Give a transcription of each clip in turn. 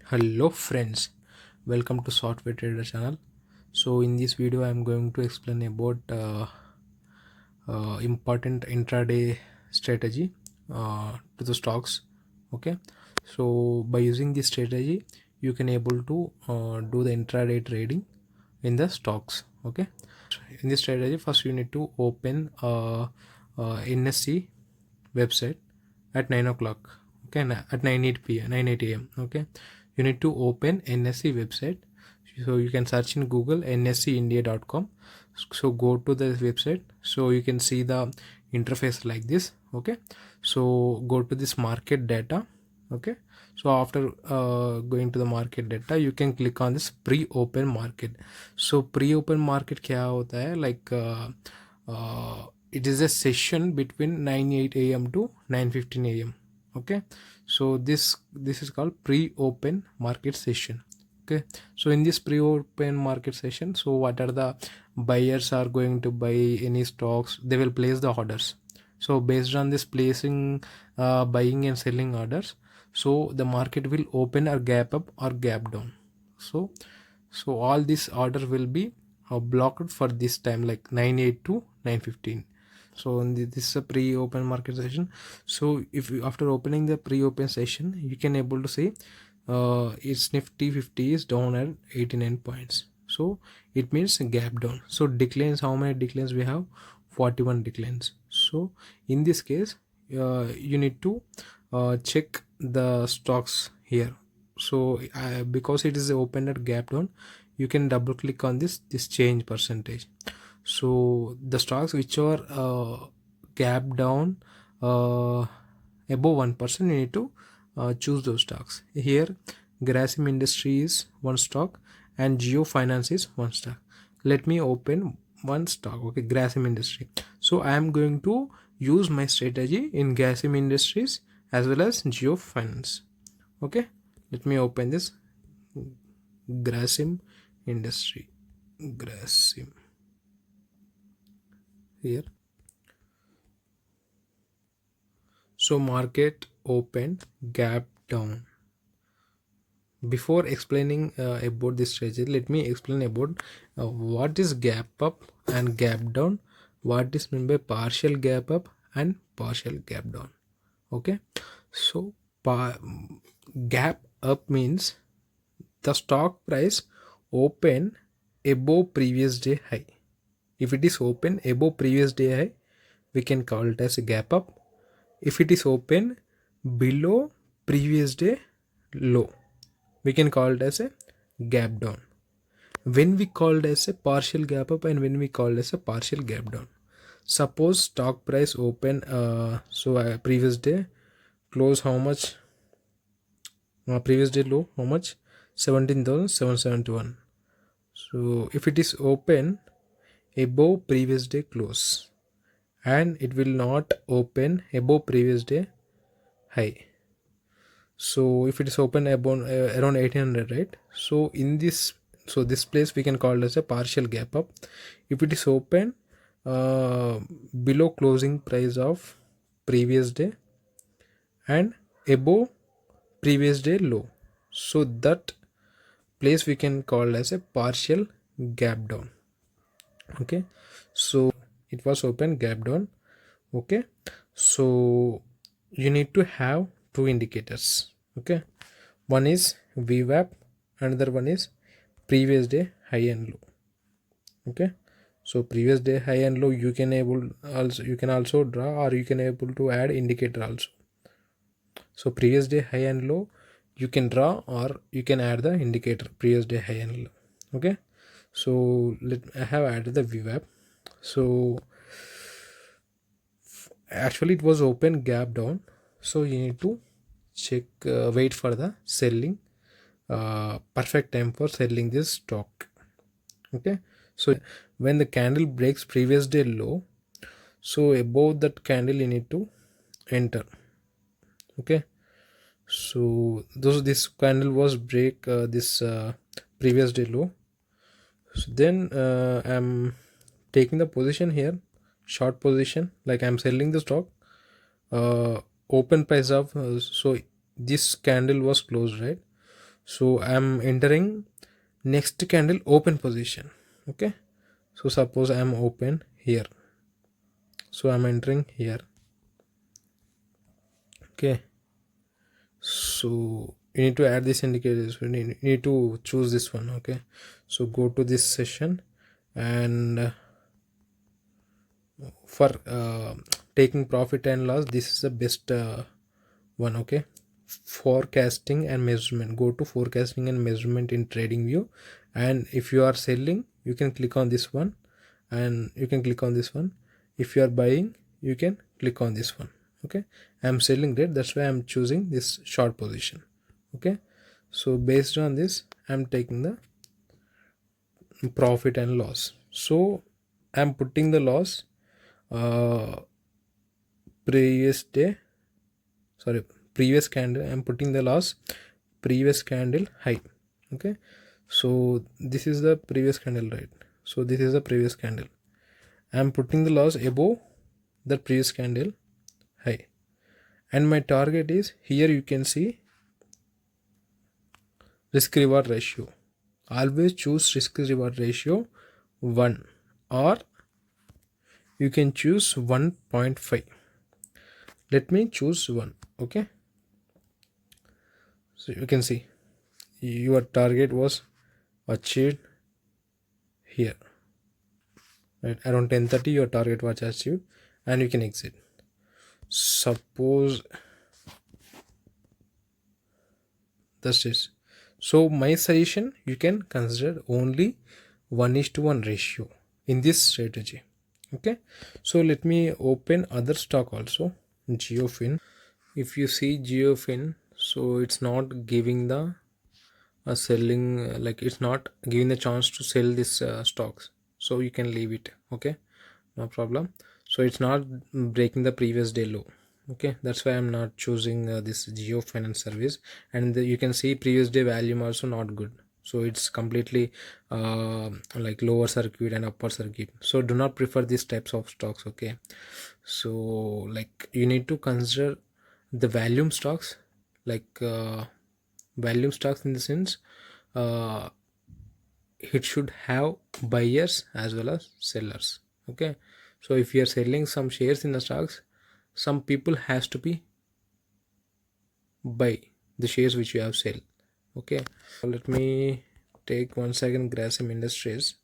Hello friends, welcome to Software Trader channel. So in this video I am going to explain about important intraday strategy to the stocks. Okay, so by using this strategy you can able to do the intraday trading in the stocks. Okay, in this strategy first you need to open NSE website at 9 o'clock. Okay, at 9:08 p.m. 9:08 a.m. Okay, you need to open NSE website. So you can search in Google nseindia.com. So go to the website. So you can see the interface like this. Okay, so go to this market data. Okay, so after going to the market data you can click on this pre-open market. So pre-open market क्या होता है, like it is a session between 9:08 a.m. to 9:15 a.m. Okay, so this is called pre-open market session. Okay, so in this pre-open market session, so what are the buyers are going to buy any stocks, they will place the orders. So based on this placing buying and selling orders, so the market will open or gap up or gap down. So all this order will be blocked for this time, like 9:08 to 9:15. So this is a pre-open market session. So if you, after opening the pre-open session, you can able to see its Nifty 50 is down at 89 points. So it means gap down. So declines, how many declines we have? 41 declines. So in this case you need to check the stocks here. So because it is open at gap down, you can double click on this change percentage. So the stocks which are gap down above 1%, you need to choose those stocks. Here Grasim Industry is one stock and Geo Finance is one stock. Let me open one stock. Okay, Grasim Industry. So I am going to use my strategy in Grasim Industries as well as Geo Finance. Okay, let me open this Grasim Industry. Grasim here. So market opened gap down. Before explaining about this strategy, let me explain about what is gap up and gap down, what is meant by partial gap up and partial gap down. Okay, so gap up means the stock price open above previous day high. If it is open above previous day high, we can call it as a gap up. If it is open below previous day low, we can call it as a gap down. When we call it as a partial gap up and when we call it as a partial gap down. Suppose stock price open previous day close how much? Previous day low how much? 17,771. So if it is open above previous day close and it will not open above previous day high. So if it is open above around 1800, right? So in this, so this place we can call as a partial gap up. If it is open below closing price of previous day and above previous day low, so that place we can call as a partial gap down. Okay, so it was open gap down. Okay, so you need to have two indicators. Okay, one is VWAP, another one is previous day high and low. Okay, so previous day high and low you can also draw, or you can able to add indicator also. So previous day high and low you can draw, or you can add the indicator previous day high and low. Okay, so I have added the VWAP. So actually it was open gap down, so you need to check wait for the selling perfect time for selling this stock. Okay, so when the candle breaks previous day low, so above that candle you need to enter. Okay, so this candle was break this previous day low, so then I'm taking the position here, short position, like I'm selling the stock open price of so this candle was closed, right? So I'm entering next candle open position. Okay, so suppose I'm open here, so I'm entering here. Okay, so you need to add this indicators, you need to choose this one. Okay, so go to this session, and for taking profit and loss, this is the best one. Okay, forecasting and measurement, go to forecasting and measurement in trading view, and if you are selling, you can click on this one, and you can click on this one. If you are buying, you can click on this one. Okay, I'm selling that, that's why I'm choosing this short position. Okay, so based on this, I'm taking the profit and loss. So I'm putting the loss uh, previous day, sorry, previous candle. I'm putting the loss previous candle high. Okay, so this is the previous candle, right? So this is the previous candle. I'm putting the loss above the previous candle high, and my target is here. You can see risk reward ratio. Always choose risk reward ratio 1, or you can choose 1.5. Let me choose 1. Okay, so you can see your target was achieved here, right? Around 10:30 your target was achieved, and you can exit. Suppose that's it. So my suggestion, you can consider only 1:1 ratio in this strategy. Okay, so let me open other stock also, Geofin. If you see Geofin, so it's not giving the selling, like it's not giving the chance to sell this stocks, so you can leave it. Okay, no problem. So it's not breaking the previous day low. Okay, that's why I'm not choosing this Geo Finance service. And you can see previous day volume also not good, so it's completely like lower circuit and upper circuit. So do not prefer these types of stocks. Okay, so like you need to consider the volume stocks, like volume stocks in the sense uh, it should have buyers as well as sellers. Okay, so if you are selling some shares in the stocks, some people has to be buy the shares which you have sell. Okay, so let me take 1 second Grasim Industries.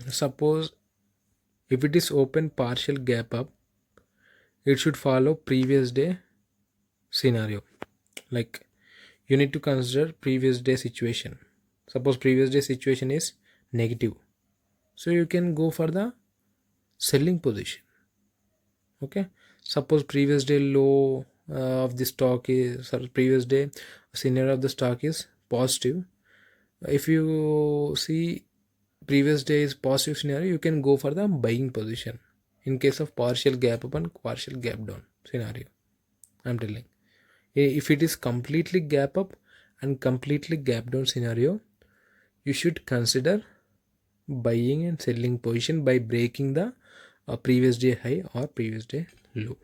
Suppose if it is open partial gap up, it should follow previous day scenario. Like you need to consider previous day situation. Suppose previous day situation is negative, so you can go for the selling position. Okay, suppose previous day low of the stock is, sorry, previous day scenario of the stock is positive. If you see previous day is positive scenario, you can go for the buying position in case of partial gap up and partial gap down scenario. I'm telling, if it is completely gap up and completely gap down scenario, you should consider buying and selling position by breaking the previous day high or previous day low.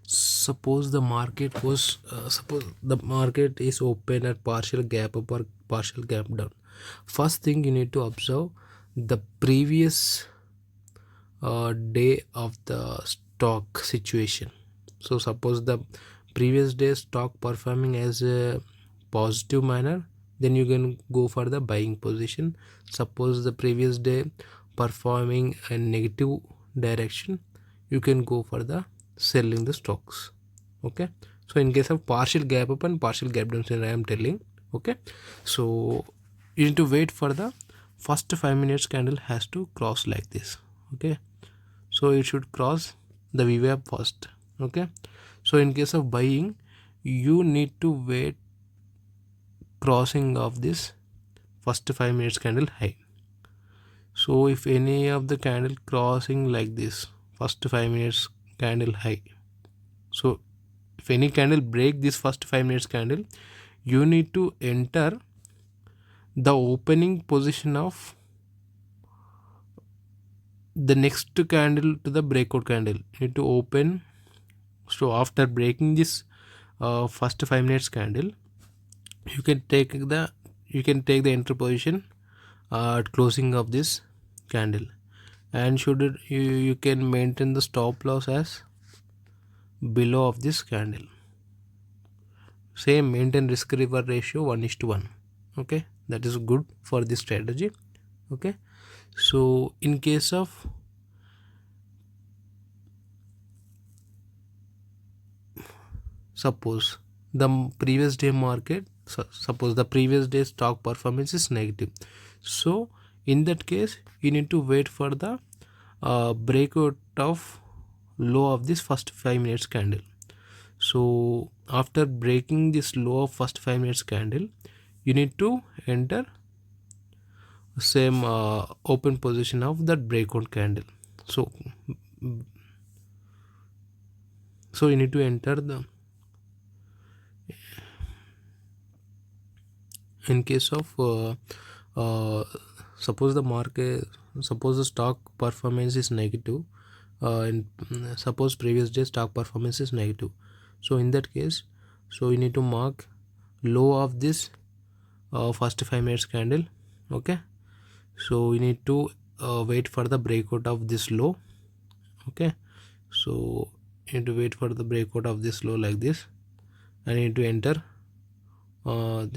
Suppose the market was suppose the market is open at partial gap up or partial gap down. First thing you need to observe the previous day of the stock situation. So suppose the previous day stock performing as a positive manner, then you can go for the buying position. Suppose the previous day performing a negative direction, you can go for the selling the stocks. Okay, so in case of partial gap up and partial gap down scenario, I am telling. Okay, so you need to wait for the first 5 minutes candle has to cross like this. Okay, so it should cross the VWAP first. Okay, so in case of buying, you need to wait crossing of this first 5 minutes candle high. So if any of the candle crossing like this first 5 minutes candle high, so if any candle break this first 5 minutes candle, you need to enter the opening position of the next candle to the breakout candle. You need to open So after breaking this first 5 minutes candle, you can take the entry position at closing of this candle, and you can maintain the stop loss as below of this candle. Same, maintain risk reward ratio 1:1. Okay, that is good for this strategy. Okay, so in case of suppose the previous day market, suppose the previous day stock performance is negative, so in that case you need to wait for the breakout of low of this first 5 minutes candle. So after breaking this low of first 5 minutes candle, you need to enter same open position of that breakout candle. So you need to enter the, in case of suppose the stock performance is negative, and suppose previous day stock performance is negative, so in that case, so you need to mark low of this first 5 minutes candle. Okay, so you need to wait for the breakout of this low. Okay, so you need to wait for the breakout of this low like this, and you need to enter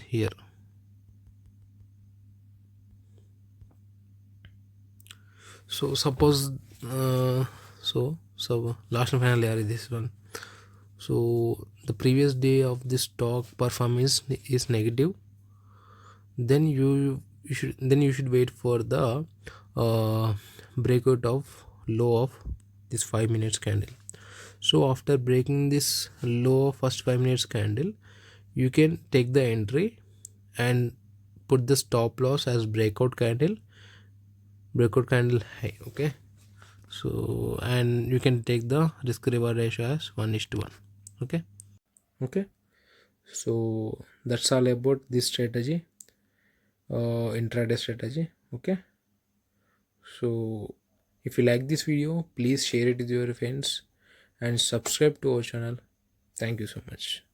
here. So suppose last and final layer is this one. So the previous day of this stock performance is negative, then you should wait for the breakout of low of this 5 minutes candle. So after breaking this low of first 5 minutes candle, you can take the entry and put the stop loss as breakout candle high. Okay, so and you can take the risk reward ratio as 1:1. Okay, so that's all about this strategy, intraday strategy. Okay, so if you like this video, please share it with your friends and subscribe to our channel. Thank you so much.